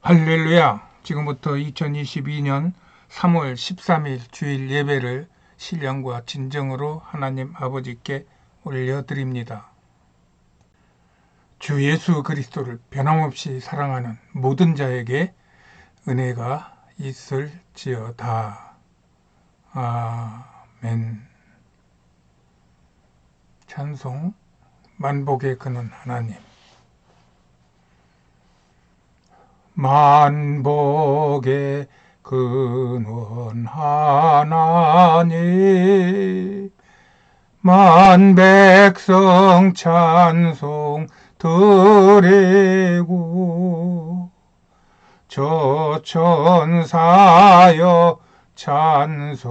할렐루야! 지금부터 2022년 3월 13일 주일 예배를 신령과 진정으로 하나님 아버지께 올려드립니다. 주 예수 그리스도를 변함없이 사랑하는 모든 자에게 은혜가 있을지어다. 아멘. 찬송 만복의 근원 하나님. 만복의 근원 하나님, 만백성 찬송 드리고 저천사여 찬송하세.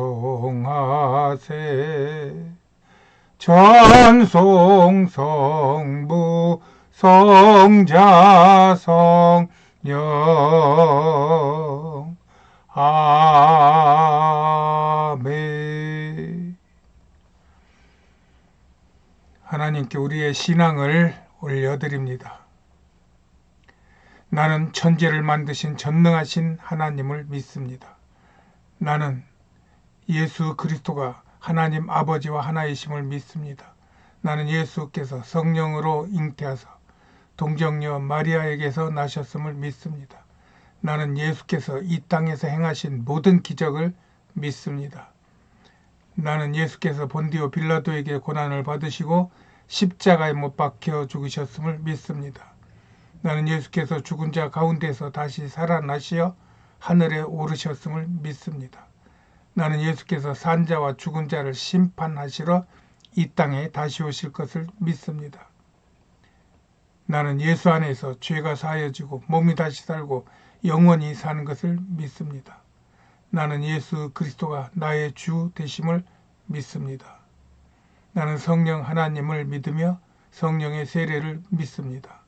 전송 성부 성자 성령 아멘. 하나님께 우리의 신앙을 올려드립니다. 나는 천지를 만드신 전능하신 하나님을 믿습니다. 나는 예수 그리스도가 하나님 아버지와 하나이심을 믿습니다. 나는 예수께서 성령으로 잉태하사 동정녀 마리아에게서 나셨음을 믿습니다. 나는 예수께서 이 땅에서 행하신 모든 기적을 믿습니다. 나는 예수께서 본디오 빌라도에게 고난을 받으시고 십자가에 못 박혀 죽으셨음을 믿습니다. 나는 예수께서 죽은 자 가운데서 다시 살아나시어 하늘에 오르셨음을 믿습니다. 나는 예수께서 산자와 죽은 자를 심판하시러 이 땅에 다시 오실 것을 믿습니다. 나는 예수 안에서 죄가 사하여지고 몸이 다시 살고 영원히 사는 것을 믿습니다. 나는 예수 그리스도가 나의 주 되심을 믿습니다. 나는 성령 하나님을 믿으며 성령의 세례를 믿습니다.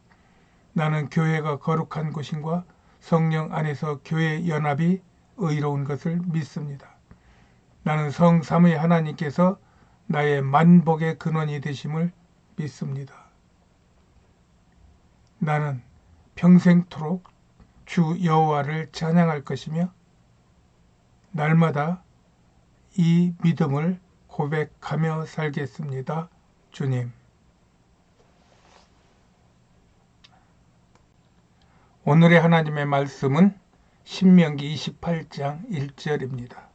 나는 교회가 거룩한 곳인과 성령 안에서 교회 연합이 의로운 것을 믿습니다. 나는 성삼위 하나님께서 나의 만복의 근원이 되심을 믿습니다. 나는 평생토록 주 여호와를 찬양할 것이며 날마다 이 믿음을 고백하며 살겠습니다. 주님. 오늘의 하나님의 말씀은 신명기 28장 1절입니다.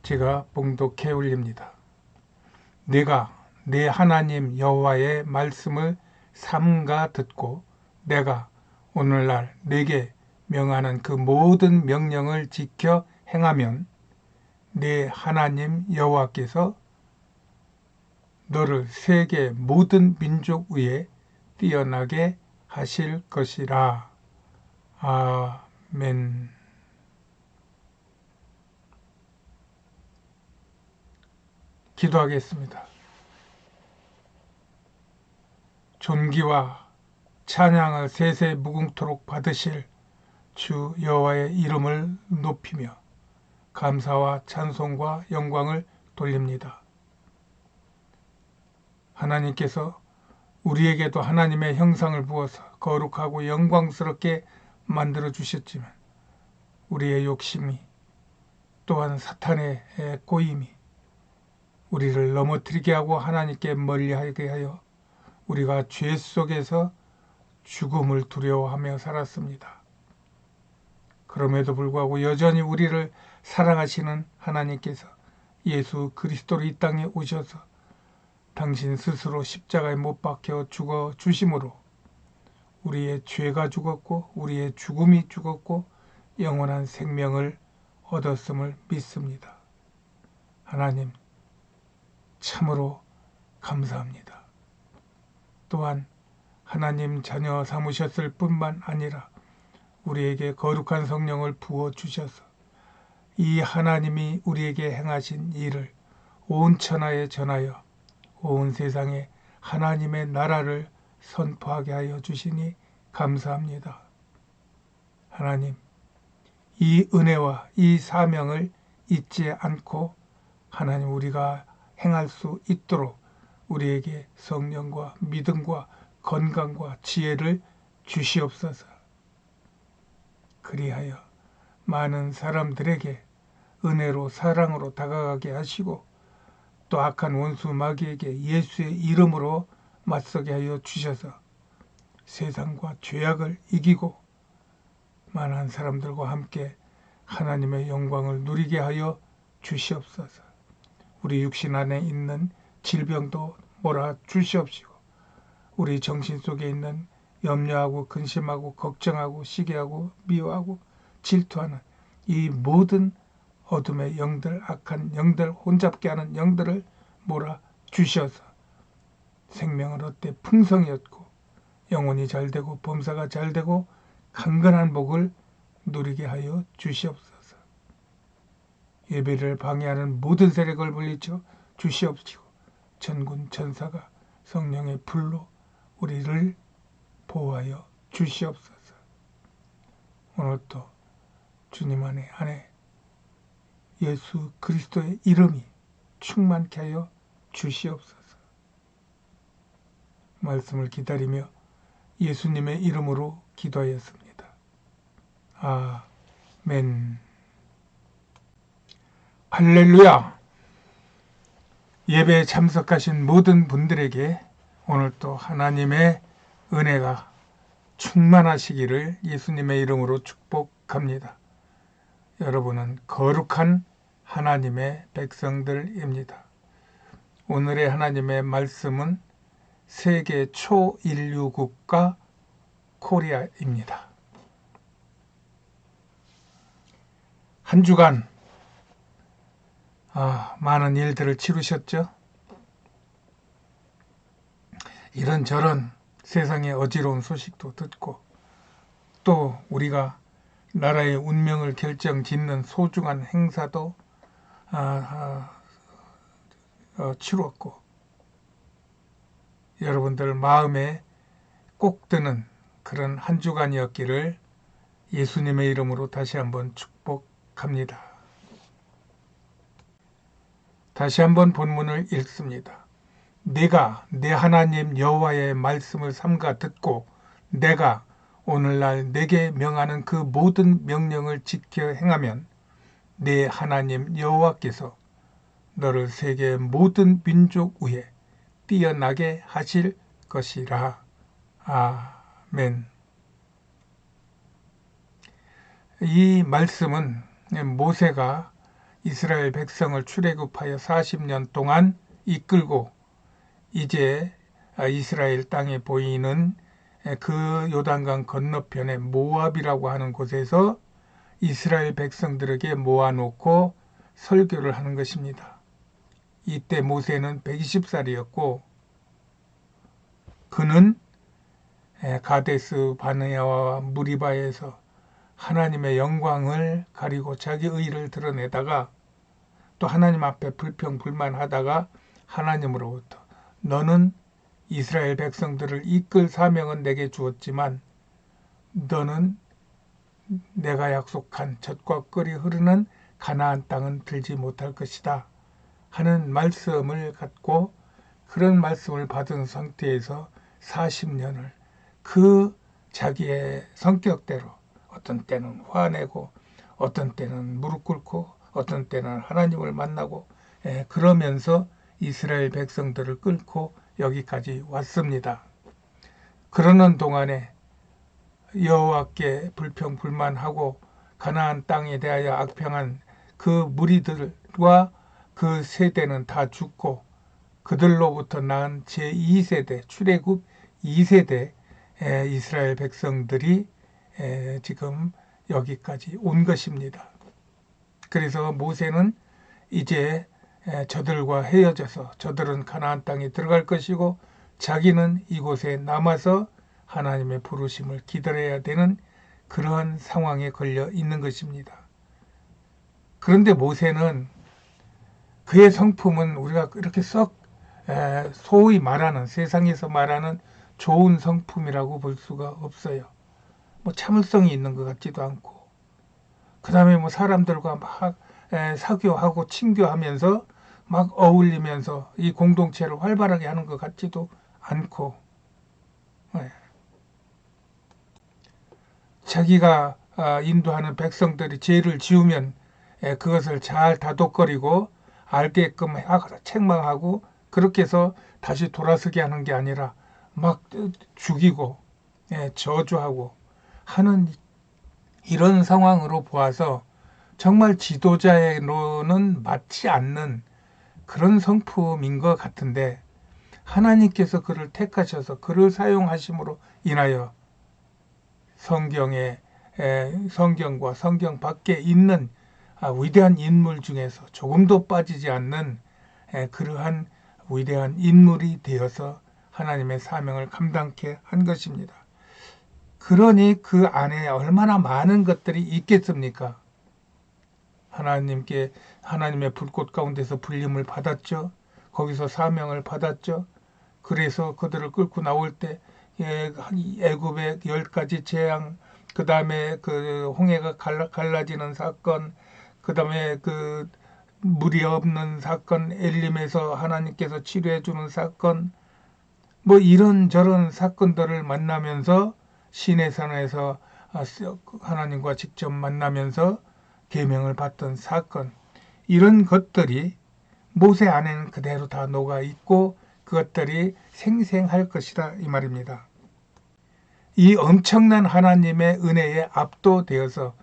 제가 봉독해 올립니다. 내가 내 하나님 여호와의 말씀을 삼가 듣고 내가 오늘날 내게 명하는 그 모든 명령을 지켜 행하면 내 하나님 여호와께서 너를 세계 모든 민족 위에 뛰어나게 하실 것이라. 아멘. 기도하겠습니다. 존귀와 찬양을 세세 무궁토록 받으실 주 여호와의 이름을 높이며 감사와 찬송과 영광을 돌립니다. 하나님께서 우리에게도 하나님의 형상을 부어서 거룩하고 영광스럽게 만들어 주셨지만 우리의 욕심이 또한 사탄의 꼬임이 우리를 넘어뜨리게 하고 하나님께 멀리하게 하여 우리가 죄 속에서 죽음을 두려워하며 살았습니다. 그럼에도 불구하고 여전히 우리를 사랑하시는 하나님께서 예수 그리스도로 이 땅에 오셔서 당신 스스로 십자가에 못 박혀 죽어 주심으로 우리의 죄가 죽었고 우리의 죽음이 죽었고 영원한 생명을 얻었음을 믿습니다. 하나님 참으로 감사합니다. 또한 하나님 자녀 삼으셨을 뿐만 아니라 우리에게 거룩한 성령을 부어주셔서 이 하나님이 우리에게 행하신 일을 온 천하에 전하여 온 세상에 하나님의 나라를 선포하게 하여 주시니 감사합니다. 하나님, 이 은혜와 이 사명을 잊지 않고 하나님 우리가 행할 수 있도록 우리에게 성령과 믿음과 건강과 지혜를 주시옵소서. 그리하여 많은 사람들에게 은혜로 사랑으로 다가가게 하시고 또 악한 원수 마귀에게 예수의 이름으로 맞서게 하여 주셔서 세상과 죄악을 이기고 많은 사람들과 함께 하나님의 영광을 누리게 하여 주시옵소서. 우리 육신 안에 있는 질병도 몰아 주시옵시고 우리 정신 속에 있는 염려하고 근심하고 걱정하고 시기하고 미워하고 질투하는 이 모든 어둠의 영들, 악한 영들, 혼잡게 하는 영들을 몰아 주셔서 생명을 얻되 풍성히 얻고 영혼이 잘되고 범사가 잘되고 강건한 복을 누리게 하여 주시옵소서. 예배를 방해하는 모든 세력을 물리쳐 주시옵시고 천군 천사가 성령의 불로 우리를 보호하여 주시옵소서. 오늘도 주님 안에 예수 그리스도의 이름이 충만케 하여 주시옵소서. 말씀을 기다리며 예수님의 이름으로 기도하였습니다. 아멘. 할렐루야. 예배에 참석하신 모든 분들에게 오늘 또 하나님의 은혜가 충만하시기를 예수님의 이름으로 축복합니다. 여러분은 거룩한 하나님의 백성들입니다. 오늘의 하나님의 말씀은 세계 초인류 국가 코리아입니다. 한 주간 많은 일들을 치르셨죠? 이런저런 세상의 어지러운 소식도 듣고 또 우리가 나라의 운명을 결정짓는 소중한 행사도 치루었고 여러분들 마음에 꼭 드는 그런 한 주간이었기를 예수님의 이름으로 다시 한번 축복합니다. 다시 한번 본문을 읽습니다. 내가 내 하나님 여호와의 말씀을 삼가 듣고 내가 오늘날 내게 명하는 그 모든 명령을 지켜 행하면 내 하나님 여호와께서 너를 세계의 모든 민족 위에 뛰어나게 하실 것이라. 아멘. 이 말씀은 모세가 이스라엘 백성을 출애굽하여 40년 동안 이끌고 이제 이스라엘 땅에 보이는 그 요단강 건너편의 모압이라고 하는 곳에서 이스라엘 백성들에게 모아놓고 설교를 하는 것입니다. 이때 모세는 120살이었고 그는 가데스 바네아와 무리바에서 하나님의 영광을 가리고 자기 의를 드러내다가 또 하나님 앞에 불평불만하다가 하나님으로부터 너는 이스라엘 백성들을 이끌 사명은 내게 주었지만 너는 내가 약속한 젖과 꿀이 흐르는 가나안 땅은 들지 못할 것이다 하는 말씀을 갖고 그런 말씀을 받은 상태에서 40년을 그 자기의 성격대로 어떤 때는 화내고 어떤 때는 무릎 꿇고 어떤 때는 하나님을 만나고 그러면서 이스라엘 백성들을 끌고 여기까지 왔습니다. 그러는 동안에 여호와께 불평불만하고 가나안 땅에 대하여 악평한 그 무리들과 그 세대는 다 죽고 그들로부터 낳은 제2세대 출애굽 2세대 이스라엘 백성들이 지금 여기까지 온 것입니다. 그래서 모세는 이제 저들과 헤어져서 저들은 가나안 땅에 들어갈 것이고 자기는 이곳에 남아서 하나님의 부르심을 기다려야 되는 그러한 상황에 걸려 있는 것입니다. 그런데 모세는 그의 성품은 우리가 이렇게 썩 소위 말하는 세상에서 말하는 좋은 성품이라고 볼 수가 없어요. 뭐 참을성이 있는 것 같지도 않고 그 다음에 뭐 사람들과 막 사교하고 친교하면서 막 어울리면서 이 공동체를 활발하게 하는 것 같지도 않고 자기가 인도하는 백성들이 죄를 지으면 그것을 잘 다독거리고 알게끔 책망하고 그렇게 해서 다시 돌아서게 하는 게 아니라 막 죽이고 저주하고 하는 이런 상황으로 보아서 정말 지도자로는 맞지 않는 그런 성품인 것 같은데 하나님께서 그를 택하셔서 그를 사용하심으로 인하여 성경과 성경 밖에 있는 위대한 인물 중에서 조금도 빠지지 않는 그러한 위대한 인물이 되어서 하나님의 사명을 감당케 한 것입니다. 그러니 그 안에 얼마나 많은 것들이 있겠습니까? 하나님의 불꽃 가운데서 불림을 받았죠. 거기서 사명을 받았죠. 그래서 그들을 끌고 나올 때 애굽의 10가지 재앙, 그 다음에 그 홍해가 갈라지는 사건, 그 다음에 그 물이 없는 사건, 엘림에서 하나님께서 치료해 주는 사건, 뭐 이런저런 사건들을 만나면서 시내산에서 하나님과 직접 만나면서 계명을 받던 사건, 이런 것들이 모세 안에는 그대로 다 녹아 있고 그것들이 생생할 것이다 이 말입니다. 이 엄청난 하나님의 은혜에 압도되어서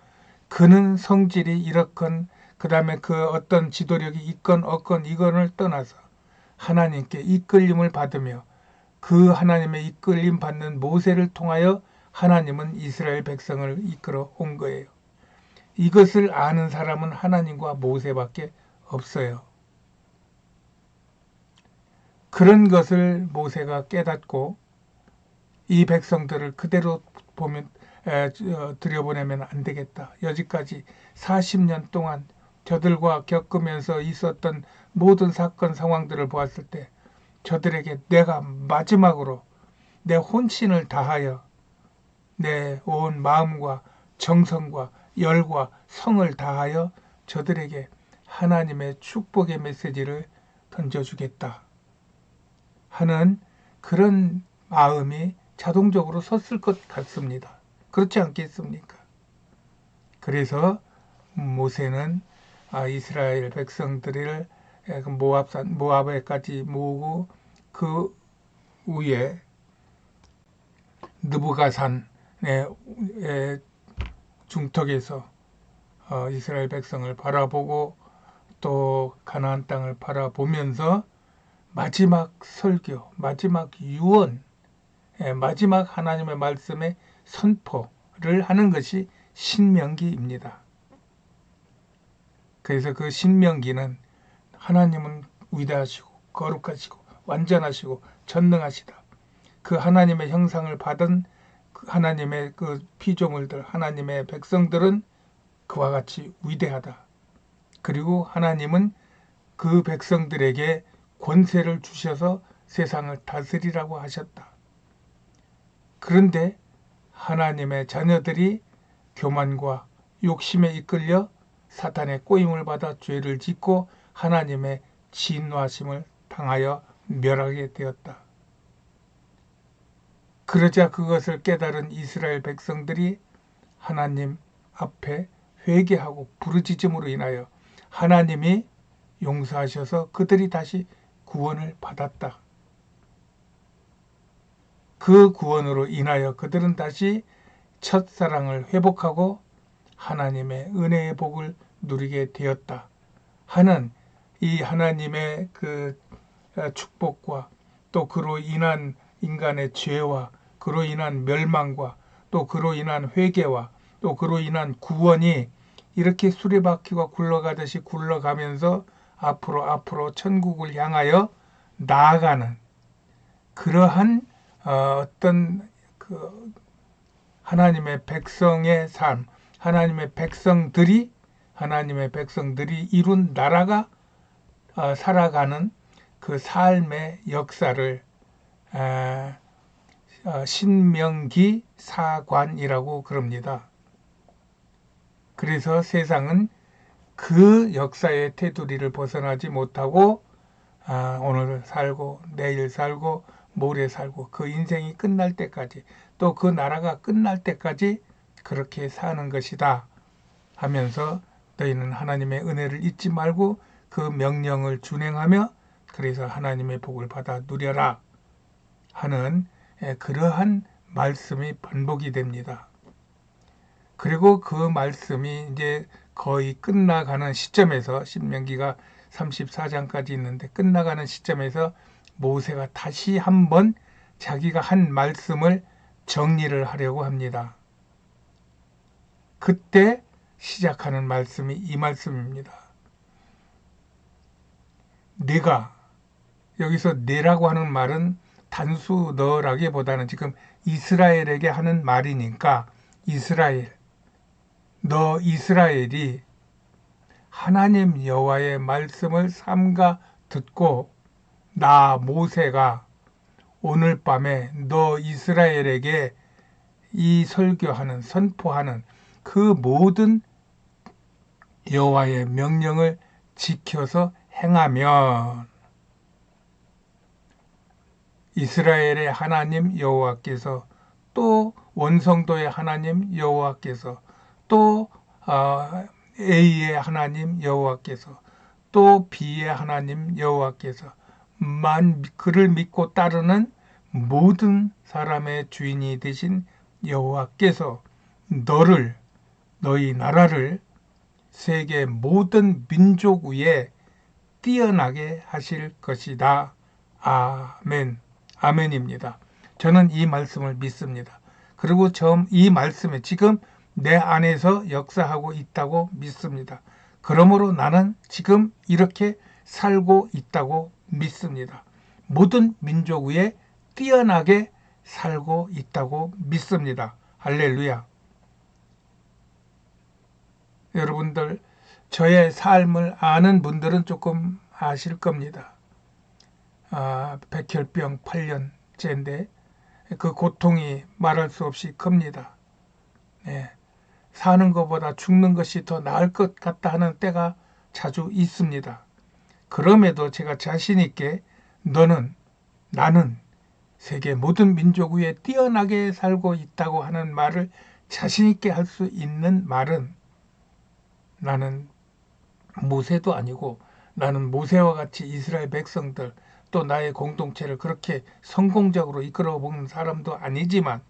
그는 성질이 이렇건 그 다음에 그 어떤 지도력이 있건 없건 이건을 떠나서 하나님께 이끌림을 받으며 그 하나님의 이끌림 받는 모세를 통하여 하나님은 이스라엘 백성을 이끌어 온 거예요. 이것을 아는 사람은 하나님과 모세밖에 없어요. 그런 것을 모세가 깨닫고 이 백성들을 그대로 들여보내면 안 되겠다. 여지까지 40년 동안 저들과 겪으면서 있었던 모든 사건 상황들을 보았을 때 저들에게 내가 마지막으로 내 혼신을 다하여 내 온 마음과 정성과 열과 성을 다하여 저들에게 하나님의 축복의 메시지를 던져주겠다 하는 그런 마음이 자동적으로 섰을 것 같습니다. 그렇지 않겠습니까? 그래서 모세는 이스라엘 백성들을 모압에까지 모으고 그 위에 느부가산의 중턱에서 이스라엘 백성을 바라보고 또 가나안 땅을 바라보면서 마지막 설교, 마지막 유언, 마지막 하나님의 말씀의 선포를 하는 것이 신명기입니다. 그래서 그 신명기는 하나님은 위대하시고 거룩하시고 완전하시고 전능하시다. 그 하나님의 형상을 받은 하나님의 그 피조물들, 하나님의 백성들은 그와 같이 위대하다. 그리고 하나님은 그 백성들에게 권세를 주셔서 세상을 다스리라고 하셨다. 그런데 하나님의 자녀들이 교만과 욕심에 이끌려 사탄의 꼬임을 받아 죄를 짓고 하나님의 진노하심을 당하여 멸하게 되었다. 그러자 그것을 깨달은 이스라엘 백성들이 하나님 앞에 회개하고 부르짖음으로 인하여 하나님이 용서하셔서 그들이 다시 구원을 받았다. 그 구원으로 인하여 그들은 다시 첫사랑을 회복하고 하나님의 은혜의 복을 누리게 되었다 하는 이 하나님의 그 축복과 또 그로 인한 인간의 죄와 그로 인한 멸망과 또 그로 인한 회개와 또 그로 인한 구원이 이렇게 수레바퀴가 굴러가듯이 굴러가면서 앞으로 천국을 향하여 나아가는 그러한 어떤 그 하나님의 백성의 삶, 하나님의 백성들이 이룬 나라가 살아가는 그 삶의 역사를 신명기 사관이라고 그럽니다. 그래서 세상은 그 역사의 테두리를 벗어나지 못하고 오늘 살고 내일 살고 모레 살고 그 인생이 끝날 때까지 또 그 나라가 끝날 때까지 그렇게 사는 것이다 하면서 너희는 하나님의 은혜를 잊지 말고 그 명령을 준행하며 그래서 하나님의 복을 받아 누려라 하는 그러한 말씀이 반복이 됩니다. 그리고 그 말씀이 이제 거의 끝나가는 시점에서 신명기가 34장까지 있는데 끝나가는 시점에서 모세가 다시 한번 자기가 한 말씀을 정리를 하려고 합니다. 그때 시작하는 말씀이 이 말씀입니다. 내가, 여기서 내라고 하는 말은 단수 너라기보다는 지금 이스라엘에게 하는 말이니까 이스라엘, 너 이스라엘이 하나님 여호와의 말씀을 삼가 듣고 나 모세가 오늘 밤에 너 이스라엘에게 이 설교하는 선포하는 그 모든 여호와의 명령을 지켜서 행하면 이스라엘의 하나님 여호와께서 또 원성도의 하나님 여호와께서 또 A의 하나님 여호와께서 또 B의 하나님 여호와께서 그를 믿고 따르는 모든 사람의 주인이 되신 여호와께서 너희 나라를 세계 모든 민족 위에 뛰어나게 하실 것이다. 아멘. 아멘입니다. 저는 이 말씀을 믿습니다. 그리고 이 말씀에 지금 내 안에서 역사하고 있다고 믿습니다. 그러므로 나는 지금 이렇게 살고 있다고 믿습니다. 모든 민족 위에 뛰어나게 살고 있다고 믿습니다. 할렐루야. 여러분들 저의 삶을 아는 분들은 조금 아실 겁니다. 백혈병 8년째인데 그 고통이 말할 수 없이 큽니다. 네. 사는 것보다 죽는 것이 더 나을 것 같다 하는 때가 자주 있습니다. 그럼에도 제가 자신 있게 나는 세계 모든 민족 위에 뛰어나게 살고 있다고 하는 말을 자신 있게 할 수 있는 말은 나는 모세도 아니고 나는 모세와 같이 이스라엘 백성들 또 나의 공동체를 그렇게 성공적으로 이끌어 본 사람도 아니지만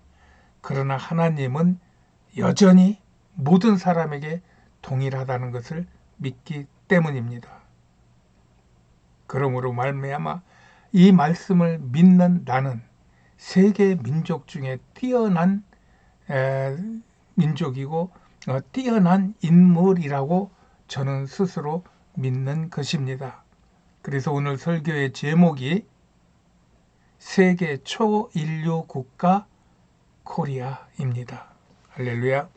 그러나 하나님은 여전히 모든 사람에게 동일하다는 것을 믿기 때문입니다. 그러므로 말미암아 이 말씀을 믿는 나는 세계 민족 중에 뛰어난 민족이고 뛰어난 인물이라고 저는 스스로 믿는 것입니다. 그래서 오늘 설교의 제목이 세계 초인류 국가 코리아입니다. 할렐루야.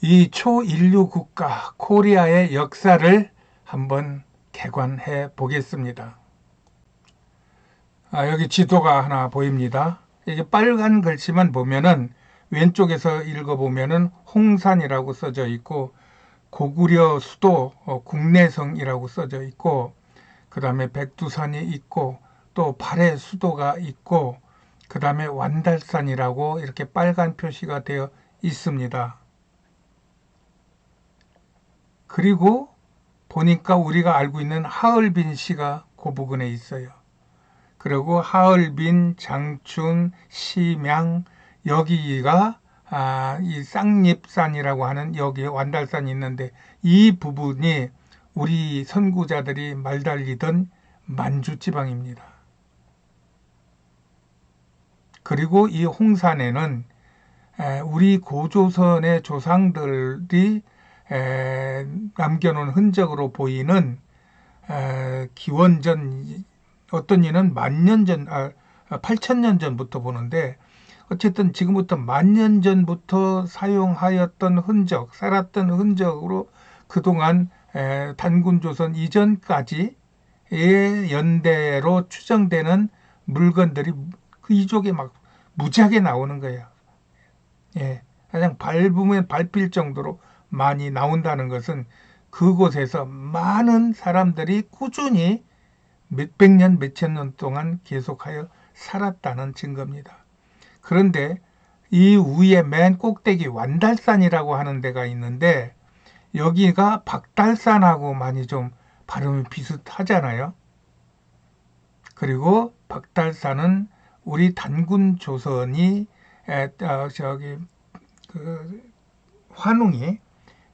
이 초인류 국가 코리아의 역사를 한번 개관해 보겠습니다. 여기 지도가 하나 보입니다. 이게 빨간 글씨만 보면은 왼쪽에서 읽어보면은 홍산이라고 써져 있고 고구려 수도 국내성이라고 써져 있고 그 다음에 백두산이 있고 또 발해 수도가 있고 그 다음에 완달산이라고 이렇게 빨간 표시가 되어 있습니다. 그리고 보니까 우리가 알고 있는 하얼빈시가 그 부근에 있어요. 그리고 하얼빈, 장춘, 심양 여기가 이 쌍립산이라고 하는 여기에 완달산이 있는데 이 부분이 우리 선구자들이 말달리던 만주지방입니다. 그리고 이 홍산에는 우리 고조선의 조상들이 남겨놓은 흔적으로 보이는 기원전 어떤 이는 8,000년 전부터 보는데 어쨌든 지금부터 10,000년 전부터 사용하였던 흔적, 살았던 흔적으로 그동안 단군조선 이전까지의 연대로 추정되는 물건들이 그 이쪽에 막 무지하게 나오는 거예요. 예, 그냥 밟으면 밟힐 정도로 많이 나온다는 것은 그곳에서 많은 사람들이 꾸준히 몇백 년, 몇천 년 동안 계속하여 살았다는 증거입니다. 그런데 이 위에 맨 꼭대기 완달산이라고 하는 데가 있는데 여기가 박달산하고 많이 좀 발음이 비슷하잖아요. 그리고 박달산은 우리 단군 조선이 그 환웅이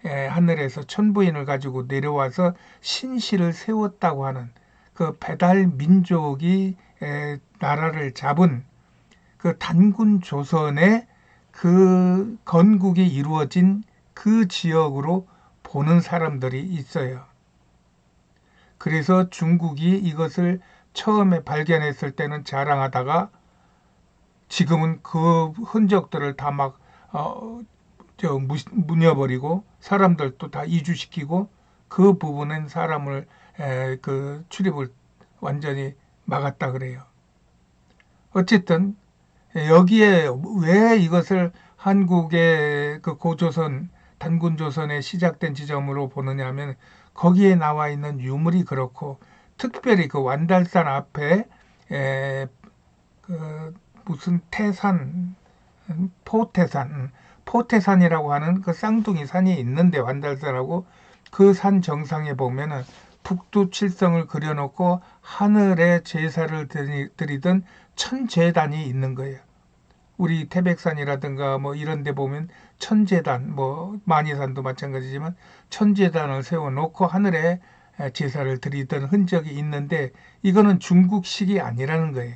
하늘에서 천부인을 가지고 내려와서 신실을 세웠다고 하는 그 배달 민족이 나라를 잡은 그 단군 조선의 그 건국이 이루어진 그 지역으로 보는 사람들이 있어요. 그래서 중국이 이것을 처음에 발견했을 때는 자랑하다가 지금은 그 흔적들을 다 막 무녀버리고 사람들도 다 이주시키고 그 부분은 사람을 그 출입을 완전히 막았다 그래요. 어쨌든 여기에 왜 이것을 한국의 그 고조선 단군조선의 시작된 지점으로 보느냐 하면 거기에 나와 있는 유물이 그렇고 특별히 그 완달산 앞에 그 무슨 태산 포태산이라고 하는 그 쌍둥이 산이 있는데 완달산하고 그 산 정상에 보면은 북두칠성을 그려놓고 하늘에 제사를 드리던 천제단이 있는 거예요. 우리 태백산이라든가 뭐 이런 데 보면 천제단, 뭐 만이산도 마찬가지지만 천제단을 세워놓고 하늘에 제사를 드리던 흔적이 있는데 이거는 중국식이 아니라는 거예요.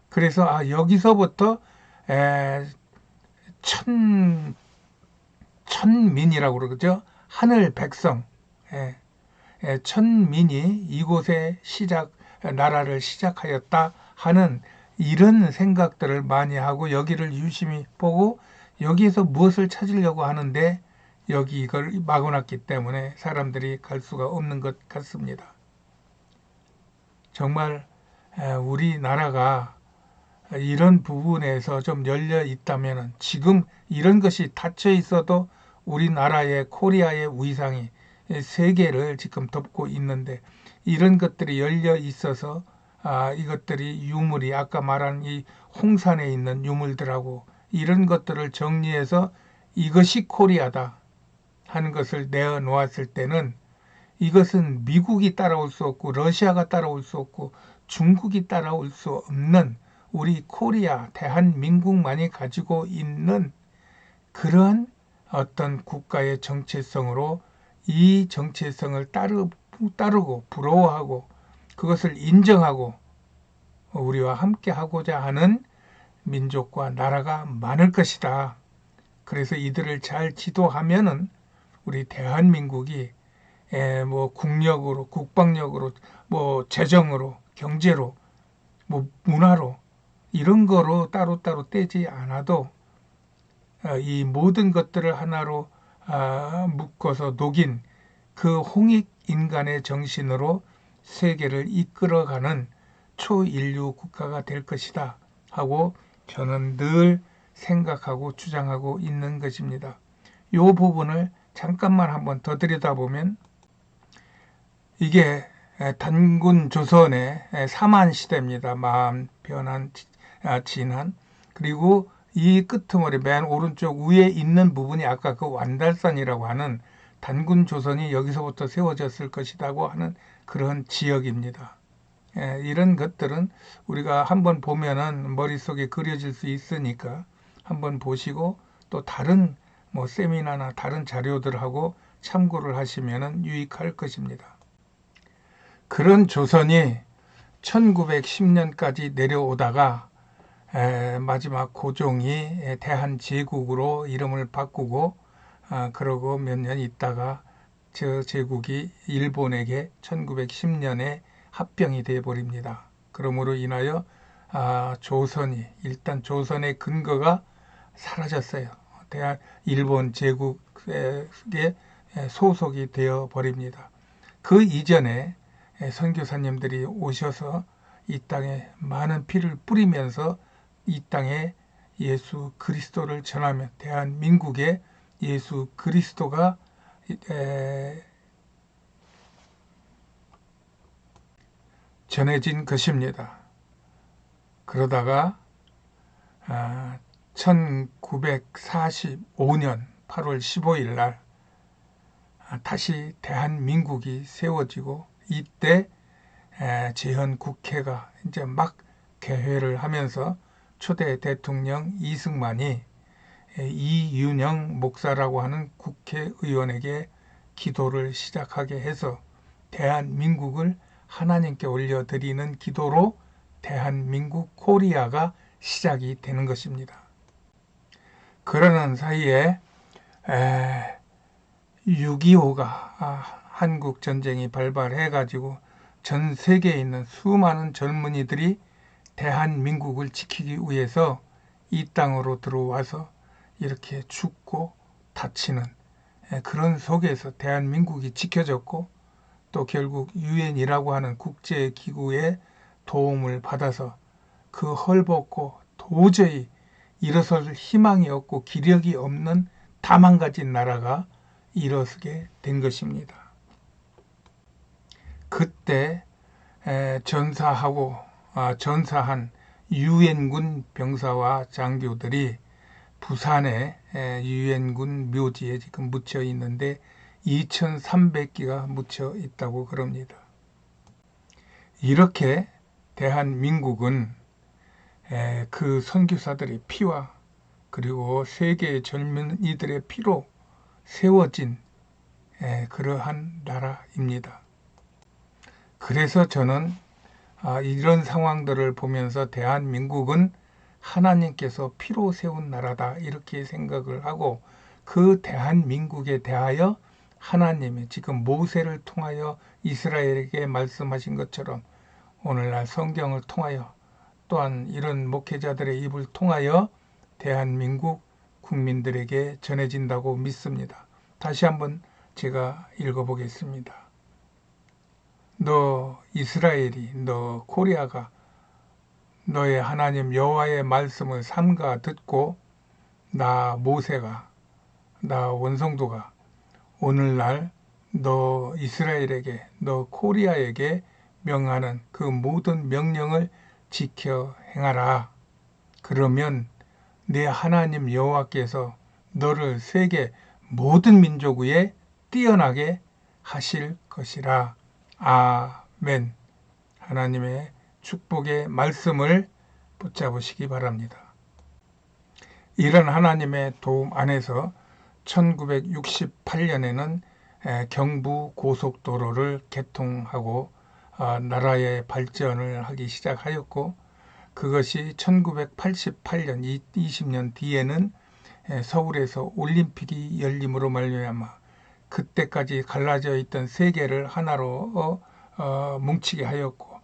그래서 여기서부터 천민이라고 그러죠. 하늘 백성, 천민이 이곳에 나라를 시작하였다 하는 이런 생각들을 많이 하고 여기를 유심히 보고 여기에서 무엇을 찾으려고 하는데 여기 이걸 막아놨기 때문에 사람들이 갈 수가 없는 것 같습니다. 정말 우리나라가 이런 부분에서 좀 열려 있다면 지금 이런 것이 닫혀 있어도 우리나라의 코리아의 위상이 세계를 지금 덮고 있는데 이런 것들이 열려 있어서 이것들이 유물이 아까 말한 이 홍산에 있는 유물들하고 이런 것들을 정리해서 이것이 코리아다 하는 것을 내어 놓았을 때는 이것은 미국이 따라올 수 없고 러시아가 따라올 수 없고 중국이 따라올 수 없는 우리 코리아 대한민국만이 가지고 있는 그런 어떤 국가의 정체성으로 이 정체성을 따르고 부러워하고 그것을 인정하고 우리와 함께 하고자 하는 민족과 나라가 많을 것이다. 그래서 이들을 잘 지도하면은 우리 대한민국이 뭐 국력으로, 국방력으로, 뭐 재정으로, 경제로, 뭐 문화로 이런 거로 따로따로 떼지 않아도 이 모든 것들을 하나로 묶어서 녹인 그 홍익 인간의 정신으로 세계를 이끌어가는 초인류 국가가 될 것이다 하고 저는 늘 생각하고 주장하고 있는 것입니다. 이 부분을 잠깐만 한번 더 들여다보면 이게 단군 조선의 사만시대입니다. 마음 변한 진한. 그리고 이 끄트머리 맨 오른쪽 위에 있는 부분이 아까 그 완달산이라고 하는 단군 조선이 여기서부터 세워졌을 것이라고 하는 그런 지역입니다. 이런 것들은 우리가 한번 보면은 머릿속에 그려질 수 있으니까 한번 보시고 또 다른 뭐 세미나나 다른 자료들하고 참고를 하시면은 유익할 것입니다. 그런 조선이 1910년까지 내려오다가 마지막 고종이 대한제국으로 이름을 바꾸고 그러고 몇 년 있다가 저 제국이 일본에게 1910년에 합병이 되어 버립니다. 그러므로 인하여 조선이 일단 조선의 근거가 사라졌어요. 일본 제국에 소속이 되어 버립니다. 그 이전에 선교사님들이 오셔서 이 땅에 많은 피를 뿌리면서 이 땅에 예수 그리스도를 전하면 대한민국에 예수 그리스도가 전해진 것입니다. 그러다가 1945년 8월 15일 날 다시 대한민국이 세워지고, 이때 제현 국회가 이제 막 개회를 하면서 초대 대통령 이승만이 이윤영 목사라고 하는 국회의원에게 기도를 시작하게 해서 대한민국을 하나님께 올려드리는 기도로 대한민국 코리아가 시작이 되는 것입니다. 그러는 사이에 6.25가 한국 전쟁이 발발해가지고 전 세계에 있는 수많은 젊은이들이 대한민국을 지키기 위해서 이 땅으로 들어와서 이렇게 죽고 다치는 그런 속에서 대한민국이 지켜졌고, 또 결국 유엔이라고 하는 국제기구의 도움을 받아서 그 헐벗고 도저히 일어설 희망이 없고 기력이 없는 다 망가진 나라가 일어서게 된 것입니다. 그때 전사한 유엔군 병사와 장교들이 부산에 유엔군 묘지에 지금 묻혀 있는데 2,300기가 묻혀 있다고 그럽니다. 이렇게 대한민국은 그 선교사들의 피와 그리고 세계의 젊은이들의 피로 세워진 그러한 나라입니다. 그래서 저는 이런 상황들을 보면서 대한민국은 하나님께서 피로 세운 나라다 이렇게 생각을 하고, 그 대한민국에 대하여 하나님이 지금 모세를 통하여 이스라엘에게 말씀하신 것처럼 오늘날 성경을 통하여 또한 이런 목회자들의 입을 통하여 대한민국 국민들에게 전해진다고 믿습니다. 다시 한번 제가 읽어보겠습니다. 너 이스라엘이, 너 코리아가 너의 하나님 여호와의 말씀을 삼가 듣고 나 모세가, 나 원성도가 오늘날 너 이스라엘에게, 너 코리아에게 명하는 그 모든 명령을 지켜 행하라. 그러면 내 하나님 여호와께서 너를 세계 모든 민족 위에 뛰어나게 하실 것이라. 아멘. 하나님의 축복의 말씀을 붙잡으시기 바랍니다. 이런 하나님의 도움 안에서 1968년에는 경부 고속도로를 개통하고 나라의 발전을 하기 시작하였고, 그것이 1988년 20년 뒤에는 서울에서 올림픽이 열림으로 말미암아 그때까지 갈라져 있던 세계를 하나로 뭉치게 하였고,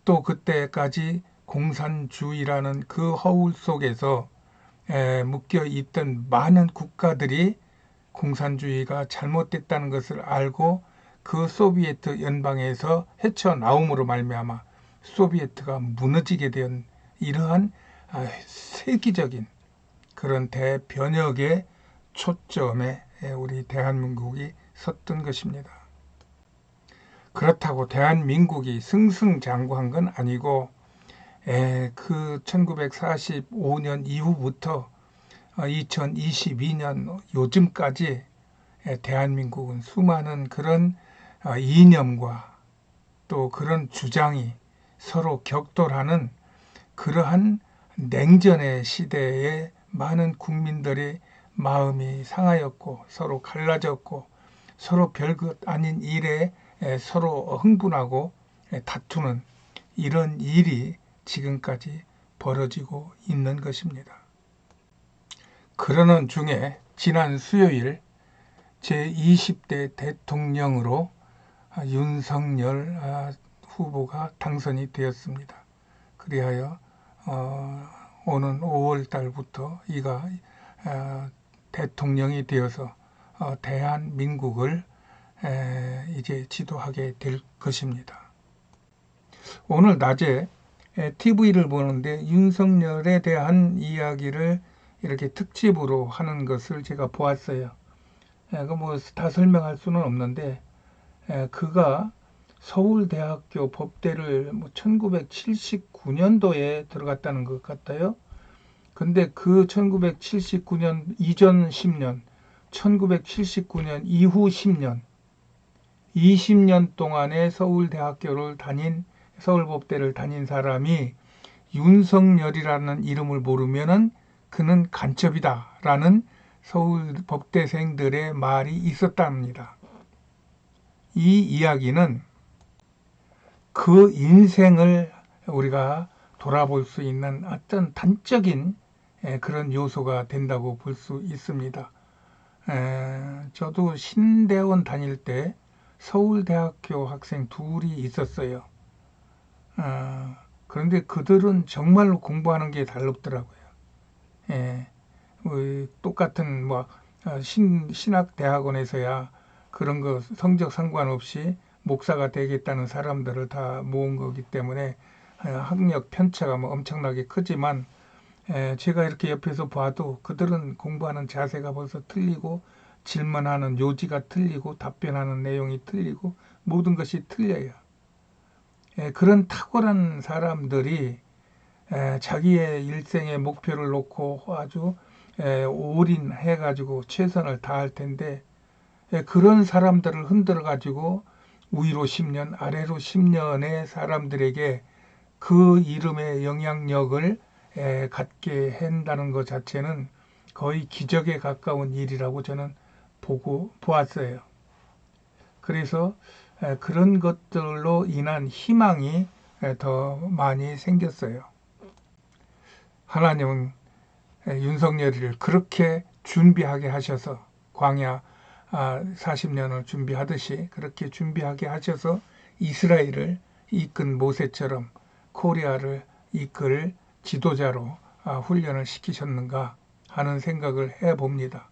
또 그때까지 공산주의라는 그 허울 속에서 묶여 있던 많은 국가들이 공산주의가 잘못됐다는 것을 알고 그 소비에트 연방에서 헤쳐나옴으로 말미암아 소비에트가 무너지게 된 이러한 세계적인 그런 대변혁의 초점에 우리 대한민국이 섰던 것입니다. 그렇다고 대한민국이 승승장구한 건 아니고, 그 1945년 이후부터 2022년 요즘까지 대한민국은 수많은 그런 이념과 또 그런 주장이 서로 격돌하는 그러한 냉전의 시대에 많은 국민들의 마음이 상하였고, 서로 갈라졌고, 서로 별것 아닌 일에 서로 흥분하고 다투는 이런 일이 지금까지 벌어지고 있는 것입니다. 그러는 중에 지난 수요일 제20대 대통령으로 윤석열 후보가 당선이 되었습니다. 그리하여 오는 5월 달부터 이가 대통령이 되어서 대한민국을 이제 지도하게 될 것입니다. 오늘 낮에 TV를 보는데 윤석열에 대한 이야기를 이렇게 특집으로 하는 것을 제가 보았어요. 뭐 다 설명할 수는 없는데, 그가 서울대학교 법대를 1979년도에 들어갔다는 것 같아요. 근데 그 1979년 이전 10년, 1979년 이후 10년, 20년 동안에 서울법대를 다닌 사람이 윤석열이라는 이름을 모르면은 그는 간첩이다라는 서울법대생들의 말이 있었답니다. 이 이야기는 그 인생을 우리가 돌아볼 수 있는 어떤 단적인 그런 요소가 된다고 볼 수 있습니다. 저도 신대원 다닐 때 서울대학교 학생 둘이 있었어요. 그런데 그들은 정말로 공부하는 게 달랐더라고요. 똑같은 신학대학원에서야 그런 거 성적 상관없이 목사가 되겠다는 사람들을 다 모은 거기 때문에 학력 편차가 엄청나게 크지만 제가 이렇게 옆에서 봐도 그들은 공부하는 자세가 벌써 틀리고 질문하는 요지가 틀리고 답변하는 내용이 틀리고 모든 것이 틀려요. 그런 탁월한 사람들이 자기의 일생의 목표를 놓고 아주 올인해가지고 최선을 다할 텐데 그런 사람들을 흔들어 가지고 위로 10년 아래로 10년의 사람들에게 그 이름의 영향력을 갖게 한다는 것 자체는 거의 기적에 가까운 일이라고 저는 보았어요. 그래서 그런 것들로 인한 희망이 더 많이 생겼어요. 하나님은 윤석열이를 그렇게 준비하게 하셔서 광야 40년을 준비하듯이 그렇게 준비하게 하셔서 이스라엘을 이끈 모세처럼 코리아를 이끌 지도자로 훈련을 시키셨는가 하는 생각을 해봅니다.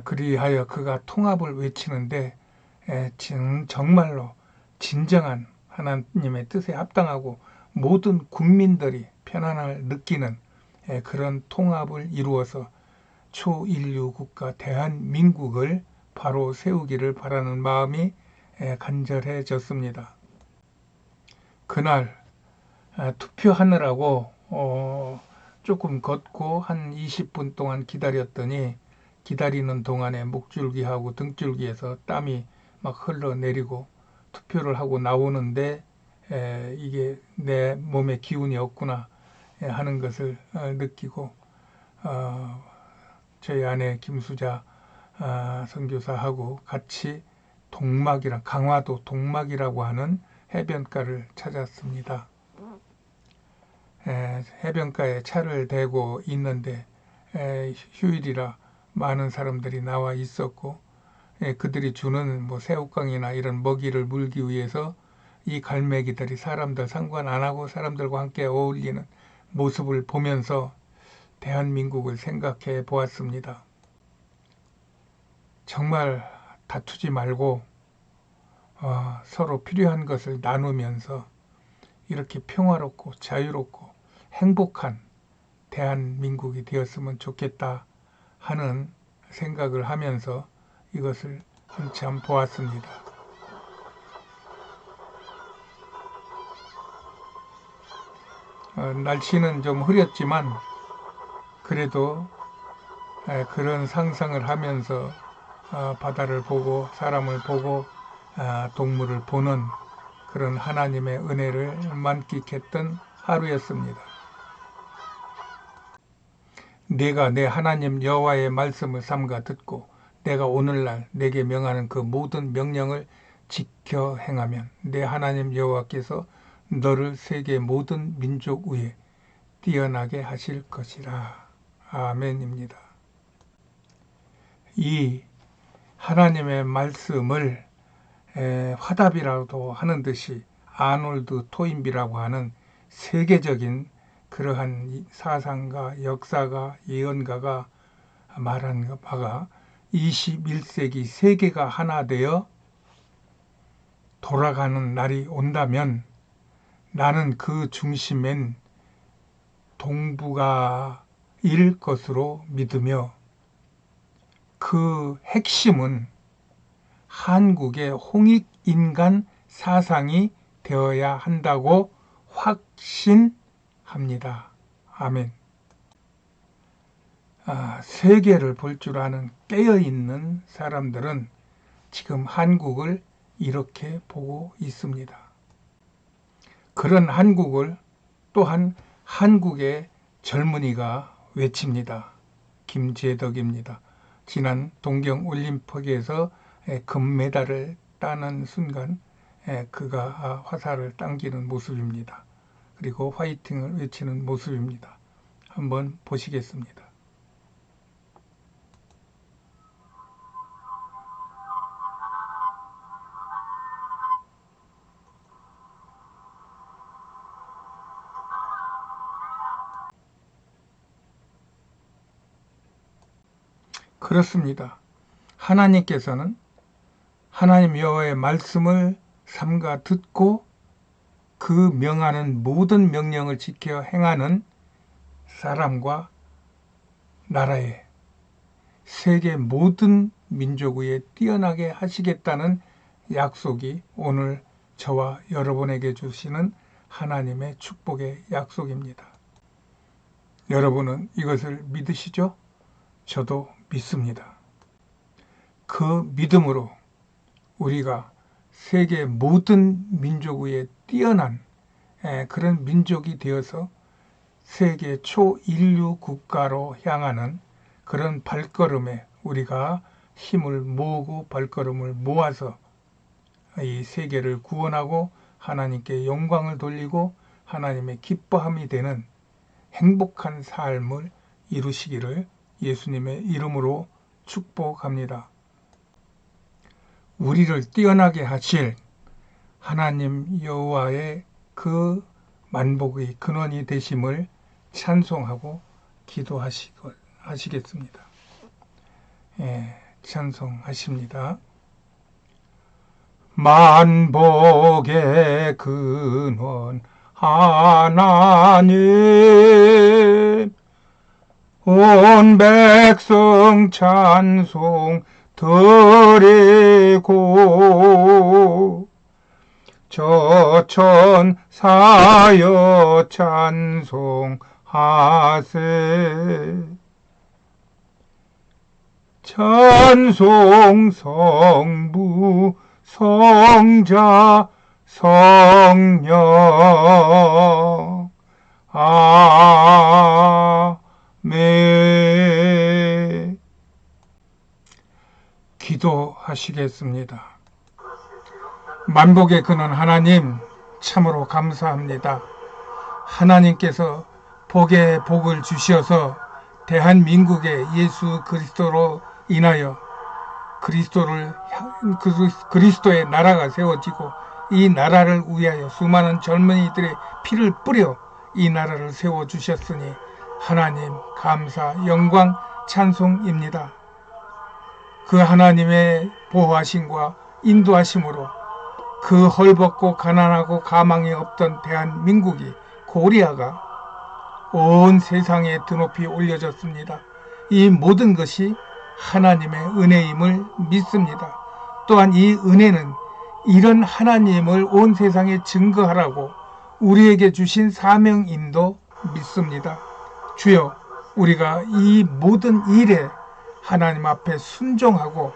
그리하여 그가 통합을 외치는데 정말로 진정한 하나님의 뜻에 합당하고 모든 국민들이 편안함을 느끼는 그런 통합을 이루어서 초인류 국가 대한민국을 바로 세우기를 바라는 마음이 간절해졌습니다. 그날 투표하느라고 조금 걷고 한 20분 동안 기다렸더니 기다리는 동안에 목줄기하고 등줄기에서 땀이 막 흘러내리고 투표를 하고 나오는데 이게 내 몸에 기운이 없구나 하는 것을 느끼고 저희 아내 김수자 선교사하고 같이 강화도 동막이라고 하는 해변가를 찾았습니다. 해변가에 차를 대고 있는데 휴일이라 많은 사람들이 나와 있었고 그들이 주는 새우깡이나 이런 먹이를 물기 위해서 이 갈매기들이 사람들 상관 안 하고 사람들과 함께 어울리는 모습을 보면서 대한민국을 생각해 보았습니다. 정말 다투지 말고 서로 필요한 것을 나누면서 이렇게 평화롭고 자유롭고 행복한 대한민국이 되었으면 좋겠다 하는 생각을 하면서 이것을 한참 보았습니다. 날씨는 좀 흐렸지만 그래도 그런 상상을 하면서 바다를 보고 사람을 보고 동물을 보는 그런 하나님의 은혜를 만끽했던 하루였습니다. 내가 내 하나님 여호와의 말씀을 삼가 듣고 내가 오늘날 내게 명하는 그 모든 명령을 지켜 행하면 내 하나님 여호와께서 너를 세계 모든 민족 위에 뛰어나게 하실 것이라. 아멘입니다. 이 하나님의 말씀을 화답이라도 하는 듯이 아놀드 토인비라고 하는 세계적인 그러한 사상가, 역사가, 예언가가 말한 바가 21세기 세계가 하나 되어 돌아가는 날이 온다면 나는 그 중심엔 동북아일 것으로 믿으며 그 핵심은 한국의 홍익인간 사상이 되어야 한다고 확신합니다. 아멘. 세계를 볼 줄 아는 깨어있는 사람들은 지금 한국을 이렇게 보고 있습니다. 그런 한국을 또한 한국의 젊은이가 외칩니다. 김재덕입니다. 지난 동경올림픽에서 금메달을 따는 순간 그가 화살을 당기는 모습입니다. 그리고 화이팅을 외치는 모습입니다. 한번 보시겠습니다. 그렇습니다. 하나님께서는 하나님 여호와의 말씀을 삼가 듣고 그 명하는 모든 명령을 지켜 행하는 사람과 나라에 세계 모든 민족 위에 뛰어나게 하시겠다는 약속이 오늘 저와 여러분에게 주시는 하나님의 축복의 약속입니다. 여러분은 이것을 믿으시죠? 저도 믿습니다. 그 믿음으로 우리가 세계 모든 민족 위에 뛰어난 그런 민족이 되어서 세계 초인류 국가로 향하는 그런 발걸음에 우리가 힘을 모으고 발걸음을 모아서 이 세계를 구원하고 하나님께 영광을 돌리고 하나님의 기뻐함이 되는 행복한 삶을 이루시기를 예수님의 이름으로 축복합니다. 우리를 뛰어나게 하실 하나님 여호와의 그 만복의 근원이 되심을 찬송하고 기도하시겠습니다. 찬송하십니다. 만복의 근원 하나님 온 백성 찬송 드리고 저천사여 찬송하세 찬송 성부 성자 성령 아멘. 기도하시겠습니다. 만복의 근원 하나님 참으로 감사합니다. 하나님께서 복에 복을 주셔서 대한민국에 예수 그리스도로 인하여 그리스도의 나라가 세워지고 이 나라를 위하여 수많은 젊은이들의 피를 뿌려 이 나라를 세워주셨으니 하나님 감사 영광 찬송입니다. 그 하나님의 보호하심과 인도하심으로 그 헐벗고 가난하고 가망이 없던 대한민국이 고리아가 온 세상에 드높이 올려졌습니다. 이 모든 것이 하나님의 은혜임을 믿습니다. 또한 이 은혜는 이런 하나님을 온 세상에 증거하라고 우리에게 주신 사명임도 믿습니다. 주여, 우리가 이 모든 일에 하나님 앞에 순종하고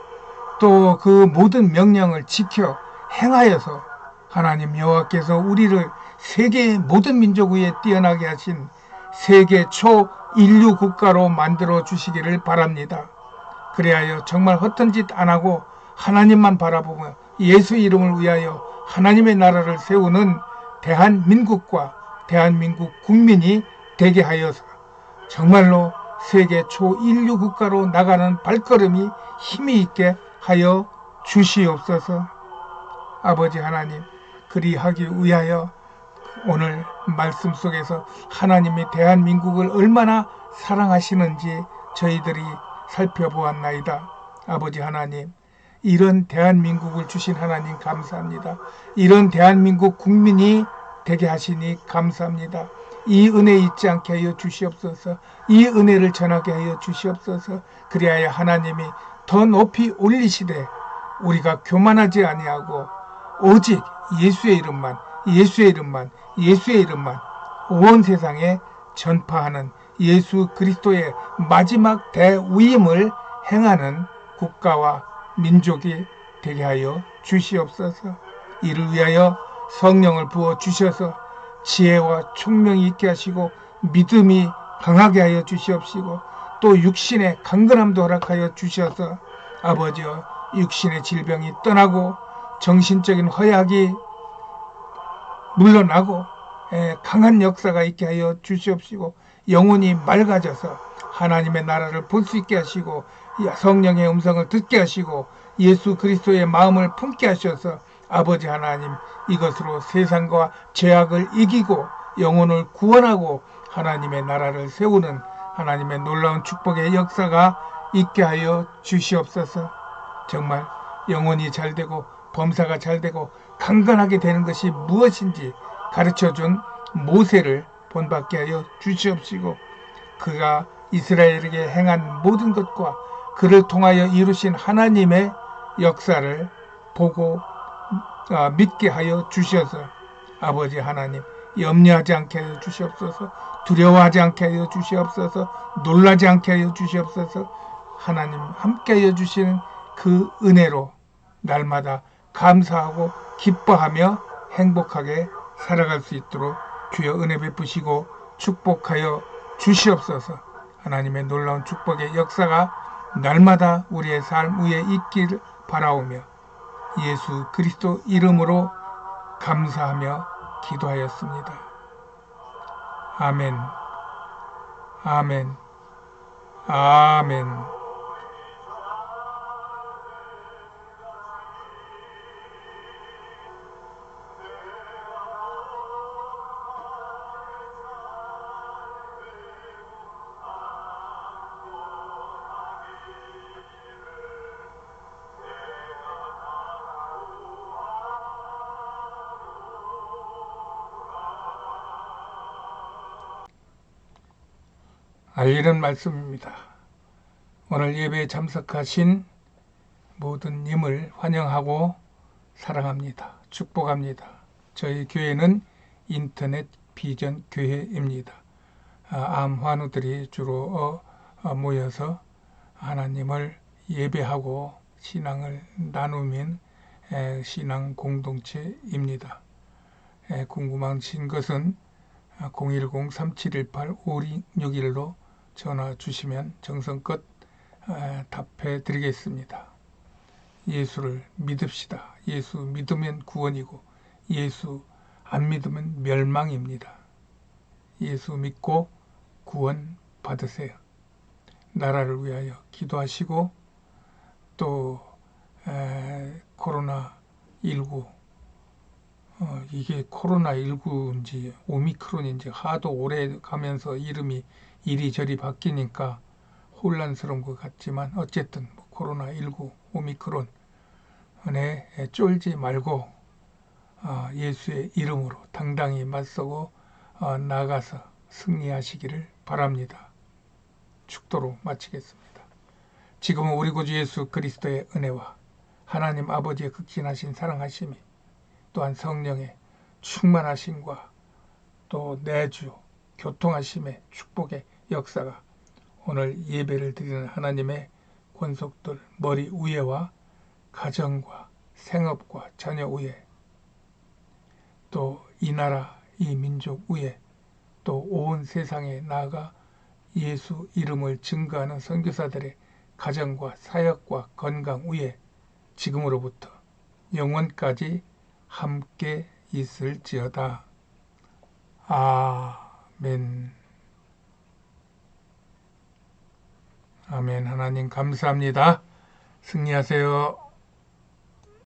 또 그 모든 명령을 지켜 행하여서 하나님 여호와께서 우리를 세계의 모든 민족 위에 뛰어나게 하신 세계 초인류 국가로 만들어 주시기를 바랍니다. 그리하여 정말 헛된 짓 안 하고 하나님만 바라보며 예수 이름을 위하여 하나님의 나라를 세우는 대한민국과 대한민국 국민이 되게 하여서 정말로 세계 초인류 국가로 나가는 발걸음이 힘이 있게 하여 주시옵소서. 아버지 하나님, 그리하기 위하여 오늘 말씀 속에서 하나님이 대한민국을 얼마나 사랑하시는지 저희들이 살펴보았나이다. 아버지 하나님, 이런 대한민국을 주신 하나님 감사합니다. 이런 대한민국 국민이 되게 하시니 감사합니다. 이 은혜 잊지 않게 하여 주시옵소서. 이 은혜를 전하게 하여 주시옵소서. 그리하여 하나님이 더 높이 올리시되 우리가 교만하지 아니하고 오직 예수의 이름만 온 세상에 전파하는 예수 그리스도의 마지막 대위임을 행하는 국가와 민족이 되게 하여 주시옵소서. 이를 위하여 성령을 부어 주셔서 지혜와 총명이 있게 하시고 믿음이 강하게 하여 주시옵시고 또 육신의 강건함도 허락하여 주셔서 아버지여 육신의 질병이 떠나고 정신적인 허약이 물러나고 강한 역사가 있게 하여 주시옵시고 영혼이 맑아져서 하나님의 나라를 볼 수 있게 하시고 성령의 음성을 듣게 하시고 예수 그리스도의 마음을 품게 하셔서 아버지 하나님 이것으로 세상과 죄악을 이기고 영혼을 구원하고 하나님의 나라를 세우는 하나님의 놀라운 축복의 역사가 있게 하여 주시옵소서. 정말 영혼이 잘되고 범사가 잘되고 강건하게 되는 것이 무엇인지 가르쳐준 모세를 본받게 하여 주시옵시고 그가 이스라엘에게 행한 모든 것과 그를 통하여 이루신 하나님의 역사를 보고 믿게 하여 주셔서 아버지 하나님 염려하지 않게 하여 주시옵소서. 두려워하지 않게 하여 주시옵소서. 놀라지 않게 하여 주시옵소서. 하나님 함께 하여 주시는 그 은혜로 날마다 감사하고 기뻐하며 행복하게 살아갈 수 있도록 주여 은혜 베푸시고 축복하여 주시옵소서. 하나님의 놀라운 축복의 역사가 날마다 우리의 삶 위에 있기를 바라오며 예수 그리스도 이름으로 감사하며 기도하였습니다. 아멘. 아멘. 아멘. 알리는 말씀입니다. 오늘 예배에 참석하신 모든 님을 환영하고 사랑합니다. 축복합니다. 저희 교회는 인터넷 비전 교회입니다. 암 환우들이 주로 모여서 하나님을 예배하고 신앙을 나누는 신앙 공동체입니다. 궁금하신 것은 010-3718-5661로 전화 주시면 정성껏 답해 드리겠습니다. 예수를 믿읍시다. 예수 믿으면 구원이고 예수 안 믿으면 멸망입니다. 예수 믿고 구원 받으세요. 나라를 위하여 기도하시고 또 코로나19 이게 코로나19인지 오미크론인지 하도 오래 가면서 이름이 이리저리 바뀌니까 혼란스러운 것 같지만 어쨌든 코로나19 오미크론에 쫄지 말고 예수의 이름으로 당당히 맞서고 나가서 승리하시기를 바랍니다. 축도로 마치겠습니다. 지금은 우리 구주 예수 그리스도의 은혜와 하나님 아버지의 극진하신 사랑하심이 또한 성령의 충만하심과 또 내주 교통하심의 축복의 역사가 오늘 예배를 드리는 하나님의 권속들 머리 위에와 가정과 생업과 자녀 위에 또 이 나라 이 민족 위에 또 온 세상에 나아가 예수 이름을 증거하는 선교사들의 가정과 사역과 건강 위에 지금으로부터 영원까지 함께 있을지어다. 아멘. 아멘. 하나님 감사합니다. 승리하세요.